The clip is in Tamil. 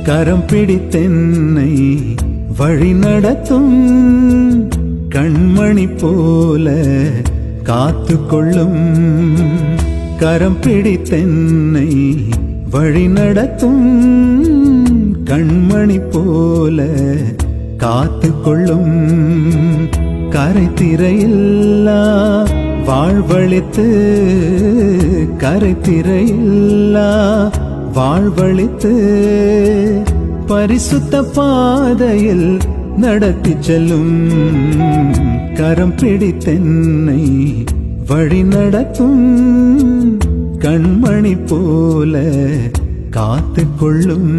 கரம் பிடித்தென்னை வழி நடத்தும் கண்மணி போல காத்து கொள்ளும். கரம் பிடித்தென்னை வழி நடத்தும் கண்மணி போல காத்து கொள்ளும். கரைத்திரையில்லா வாழ்வழித்து கரைத்திரையில்லா வாழ்வழித்து பரிசுத்த பாதையில் நடத்தி செல்லும். கரம் பிடித்தென்னை வழி நடத்தும் கண்மணி போல காத்து கொள்ளும்.